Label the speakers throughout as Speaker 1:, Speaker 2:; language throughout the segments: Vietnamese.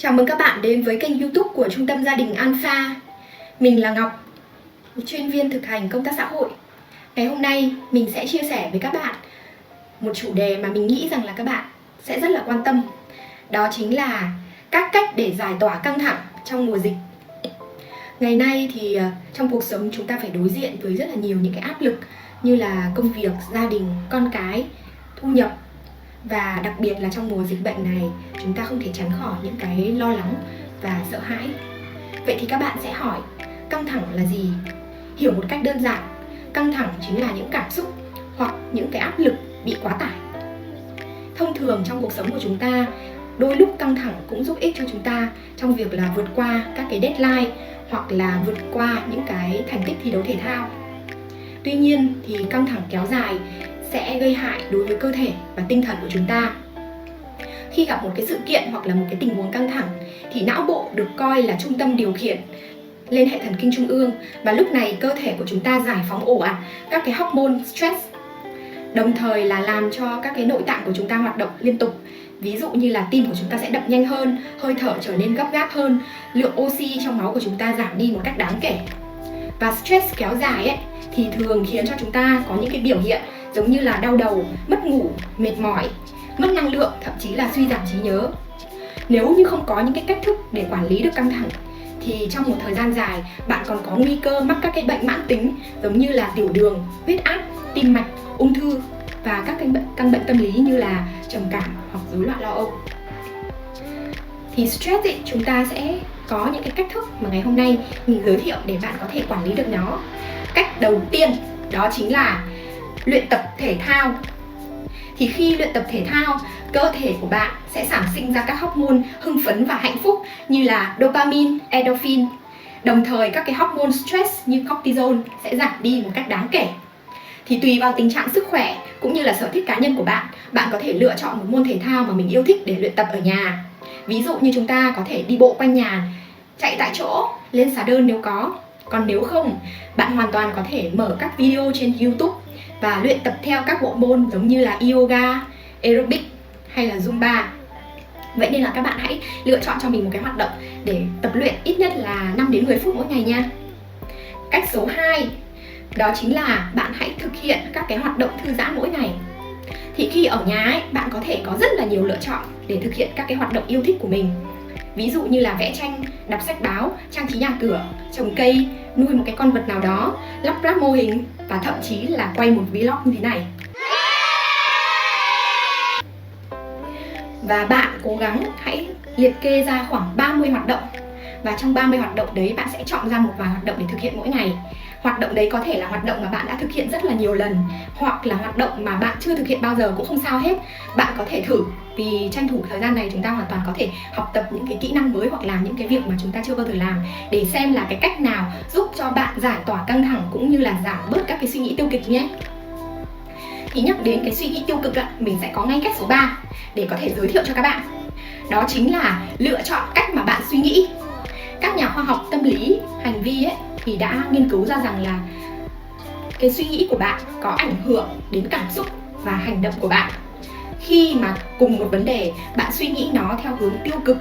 Speaker 1: Chào mừng các bạn đến với kênh YouTube của Trung tâm Gia đình Alpha. Mình là Ngọc, một chuyên viên thực hành công tác xã hội. Ngày hôm nay mình sẽ chia sẻ với các bạn một chủ đề mà mình nghĩ rằng là các bạn sẽ rất là quan tâm. Đó chính là các cách để giải tỏa căng thẳng trong mùa dịch. Ngày nay thì trong cuộc sống chúng ta phải đối diện với rất là nhiều những cái áp lực như là công việc, gia đình, con cái, thu nhập. Và đặc biệt là trong mùa dịch bệnh này, chúng ta không thể tránh khỏi những cái lo lắng và sợ hãi. Vậy thì các bạn sẽ hỏi, căng thẳng là gì? Hiểu một cách đơn giản, căng thẳng chính là những cảm xúc hoặc những cái áp lực bị quá tải. Thông thường trong cuộc sống của chúng ta, đôi lúc căng thẳng cũng giúp ích cho chúng ta trong việc là vượt qua các cái deadline hoặc là vượt qua những cái thành tích thi đấu thể thao. Tuy nhiên thì căng thẳng kéo dài sẽ gây hại đối với cơ thể và tinh thần của chúng ta. Khi gặp một cái sự kiện hoặc là một cái tình huống căng thẳng thì não bộ được coi là trung tâm điều khiển lên hệ thần kinh trung ương, và lúc này cơ thể của chúng ta giải phóng ồ ạt các cái hormone stress, đồng thời là làm cho các cái nội tạng của chúng ta hoạt động liên tục. Ví dụ như là tim của chúng ta sẽ đập nhanh hơn, hơi thở trở nên gấp gáp hơn, lượng oxy trong máu của chúng ta giảm đi một cách đáng kể. Và stress kéo dài ấy thì thường khiến cho chúng ta có những cái biểu hiện giống như là đau đầu, mất ngủ, mệt mỏi, mất năng lượng, thậm chí là suy giảm trí nhớ. Nếu như không có những cái cách thức để quản lý được căng thẳng thì trong một thời gian dài bạn còn có nguy cơ mắc các cái bệnh mãn tính giống như là tiểu đường, huyết áp, tim mạch, ung thư và các căn bệnh tâm lý như là trầm cảm hoặc rối loạn lo âu. Thì stress ấy, chúng ta sẽ có những cái cách thức mà ngày hôm nay mình giới thiệu để bạn có thể quản lý được nó. Cách đầu tiên đó chính là luyện tập thể thao. Thì khi luyện tập thể thao, cơ thể của bạn sẽ sản sinh ra các hormone hưng phấn và hạnh phúc như là dopamine, endorphin. Đồng thời các cái hormone stress như cortisol sẽ giảm đi một cách đáng kể. Thì tùy vào tình trạng sức khỏe cũng như là sở thích cá nhân của bạn, bạn có thể lựa chọn một môn thể thao mà mình yêu thích để luyện tập ở nhà. Ví dụ như chúng ta có thể đi bộ quanh nhà, chạy tại chỗ, lên xà đơn nếu có. Còn nếu không, bạn hoàn toàn có thể mở các video trên YouTube và luyện tập theo các bộ môn giống như là yoga, aerobic hay là zumba. Vậy nên là các bạn hãy lựa chọn cho mình một cái hoạt động để tập luyện ít nhất là 5 đến 10 phút mỗi ngày nha. Cách số 2 đó chính là bạn hãy thực hiện các cái hoạt động thư giãn mỗi ngày. Thì khi ở nhà ấy, bạn có thể có rất là nhiều lựa chọn để thực hiện các cái hoạt động yêu thích của mình. Ví dụ như là vẽ tranh, đọc sách báo, trang trí nhà cửa, trồng cây, nuôi một cái con vật nào đó, lắp ráp mô hình và thậm chí là quay một vlog như thế này. Và bạn cố gắng hãy liệt kê ra khoảng 30 hoạt động. Và trong 30 hoạt động đấy bạn sẽ chọn ra một vài hoạt động để thực hiện mỗi ngày. Hoạt động đấy có thể là hoạt động mà bạn đã thực hiện rất là nhiều lần, hoặc là hoạt động mà bạn chưa thực hiện bao giờ cũng không sao hết. Bạn có thể thử, vì tranh thủ thời gian này chúng ta hoàn toàn có thể học tập những cái kỹ năng mới hoặc làm những cái việc mà chúng ta chưa bao giờ làm, để xem là cái cách nào giúp cho bạn giải tỏa căng thẳng cũng như là giảm bớt các cái suy nghĩ tiêu cực nhé. Thì nhắc đến cái suy nghĩ tiêu cực mình sẽ có ngay cách số 3 để có thể giới thiệu cho các bạn. Đó chính là lựa chọn cách mà bạn suy nghĩ. Các nhà khoa học tâm lý hành vi ấy thì đã nghiên cứu ra rằng là cái suy nghĩ của bạn có ảnh hưởng đến cảm xúc và hành động của bạn. Khi mà cùng một vấn đề bạn suy nghĩ nó theo hướng tiêu cực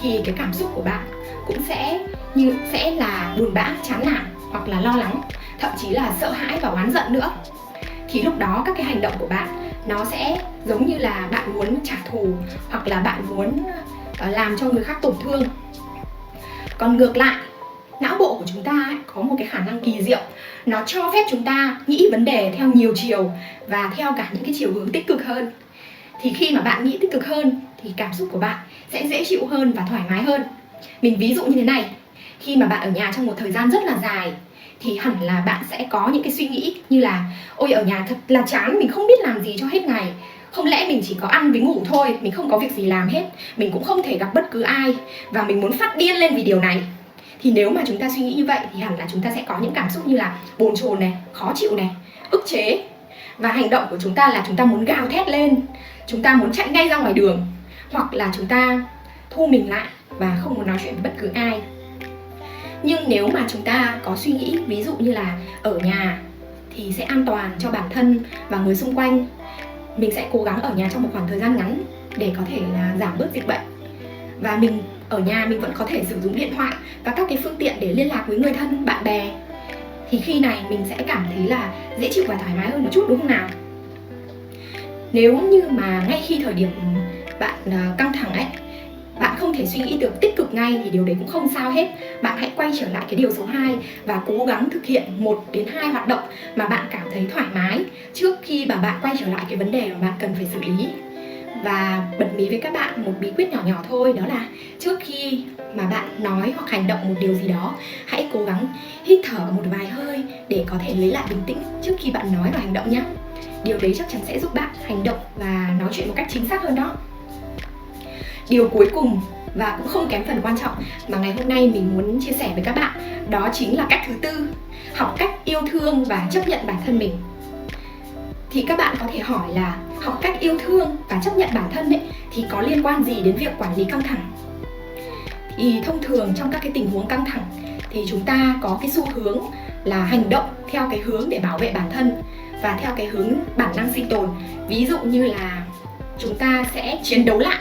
Speaker 1: thì cái cảm xúc của bạn cũng sẽ là buồn bã, chán nản hoặc là lo lắng, thậm chí là sợ hãi và oán giận nữa. Thì lúc đó các cái hành động của bạn nó sẽ giống như là bạn muốn trả thù hoặc là bạn muốn làm cho người khác tổn thương. Còn ngược lại, não bộ của chúng ta có một cái khả năng kỳ diệu, nó cho phép chúng ta nghĩ vấn đề theo nhiều chiều và theo cả những cái chiều hướng tích cực hơn. Thì khi mà bạn nghĩ tích cực hơn thì cảm xúc của bạn sẽ dễ chịu hơn và thoải mái hơn. Mình ví dụ như thế này, khi mà bạn ở nhà trong một thời gian rất là dài thì hẳn là bạn sẽ có những cái suy nghĩ như là ôi ở nhà thật là chán, mình không biết làm gì cho hết ngày. Không lẽ mình chỉ có ăn với ngủ thôi, mình không có việc gì làm hết, mình cũng không thể gặp bất cứ ai và mình muốn phát điên lên vì điều này. Thì nếu mà chúng ta suy nghĩ như vậy thì hẳn là chúng ta sẽ có những cảm xúc như là bồn chồn này, khó chịu này, ức chế. Và hành động của chúng ta là chúng ta muốn gào thét lên, chúng ta muốn chạy ngay ra ngoài đường, hoặc là chúng ta thu mình lại và không muốn nói chuyện với bất cứ ai. Nhưng nếu mà chúng ta có suy nghĩ ví dụ như là ở nhà thì sẽ an toàn cho bản thân và người xung quanh, mình sẽ cố gắng ở nhà trong một khoảng thời gian ngắn để có thể là giảm bớt dịch bệnh, và mình ở nhà mình vẫn có thể sử dụng điện thoại và các cái phương tiện để liên lạc với người thân, bạn bè, thì khi này mình sẽ cảm thấy là dễ chịu và thoải mái hơn một chút, đúng không nào? Nếu như mà ngay khi thời điểm bạn căng thẳng ấy, bạn không thể suy nghĩ được tích cực ngay thì điều đấy cũng không sao hết. Bạn hãy quay trở lại cái điều số 2 và cố gắng thực hiện 1 đến 2 hoạt động mà bạn cảm thấy thoải mái trước khi mà bạn quay trở lại cái vấn đề mà bạn cần phải xử lý. Và bật mí với các bạn một bí quyết nhỏ nhỏ thôi, đó là trước khi mà bạn nói hoặc hành động một điều gì đó, hãy cố gắng hít thở một vài hơi để có thể lấy lại bình tĩnh trước khi bạn nói và hành động nhé. Điều đấy chắc chắn sẽ giúp bạn hành động và nói chuyện một cách chính xác hơn đó. Điều cuối cùng và cũng không kém phần quan trọng mà ngày hôm nay mình muốn chia sẻ với các bạn, đó chính là cách thứ tư, học cách yêu thương và chấp nhận bản thân mình. Thì các bạn có thể hỏi là học cách yêu thương và chấp nhận bản thân ấy, thì có liên quan gì đến việc quản lý căng thẳng? Thì thông thường trong các cái tình huống căng thẳng thì chúng ta có cái xu hướng là hành động theo cái hướng để bảo vệ bản thân và theo cái hướng bản năng sinh tồn. Ví dụ như là chúng ta sẽ chiến đấu lại,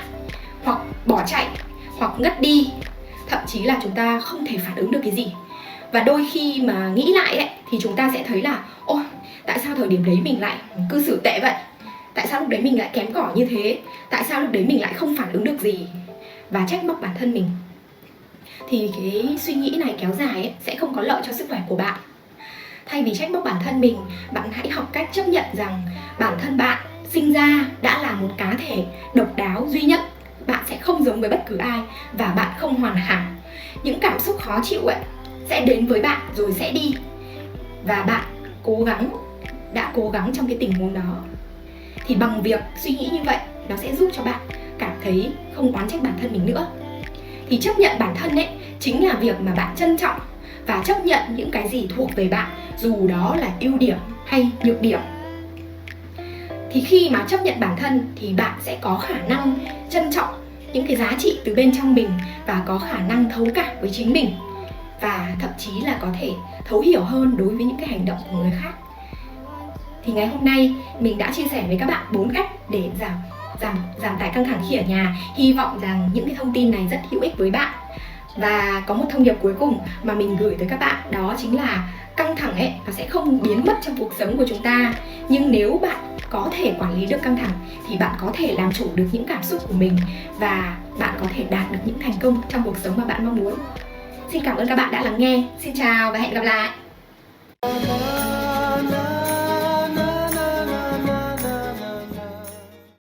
Speaker 1: hoặc bỏ chạy, hoặc ngất đi, thậm chí là chúng ta không thể phản ứng được cái gì. Và đôi khi mà nghĩ lại ấy, thì chúng ta sẽ thấy là ôi, tại sao thời điểm đấy mình lại cư xử tệ vậy? Tại sao lúc đấy mình lại kém cỏi như thế? Tại sao lúc đấy mình lại không phản ứng được gì? Và trách móc bản thân mình. Thì cái suy nghĩ này kéo dài ấy, sẽ không có lợi cho sức khỏe của bạn. Thay vì trách móc bản thân mình, bạn hãy học cách chấp nhận rằng bản thân bạn sinh ra đã là một cá thể độc đáo duy nhất. Bạn sẽ không giống với bất cứ ai và bạn không hoàn hảo. Những cảm xúc khó chịu ấy sẽ đến với bạn rồi sẽ đi. Và bạn đã cố gắng trong cái tình huống đó. Thì bằng việc suy nghĩ như vậy, nó sẽ giúp cho bạn cảm thấy không oán trách bản thân mình nữa. Thì chấp nhận bản thân ấy chính là việc mà bạn trân trọng và chấp nhận những cái gì thuộc về bạn, dù đó là ưu điểm hay nhược điểm. Thì khi mà chấp nhận bản thân thì bạn sẽ có khả năng trân trọng những cái giá trị từ bên trong mình và có khả năng thấu cảm với chính mình, và thậm chí là có thể thấu hiểu hơn đối với những cái hành động của người khác. Thì ngày hôm nay mình đã chia sẻ với các bạn 4 cách để giảm tải căng thẳng khi ở nhà. Hy vọng rằng những cái thông tin này rất hữu ích với bạn. Và có một thông điệp cuối cùng mà mình gửi tới các bạn, đó chính là căng thẳng ấy nó sẽ không biến mất trong cuộc sống của chúng ta, nhưng nếu bạn có thể quản lý được căng thẳng thì bạn có thể làm chủ được những cảm xúc của mình và bạn có thể đạt được những thành công trong cuộc sống mà bạn mong muốn. Xin cảm ơn các bạn đã lắng nghe. Xin chào và hẹn gặp lại.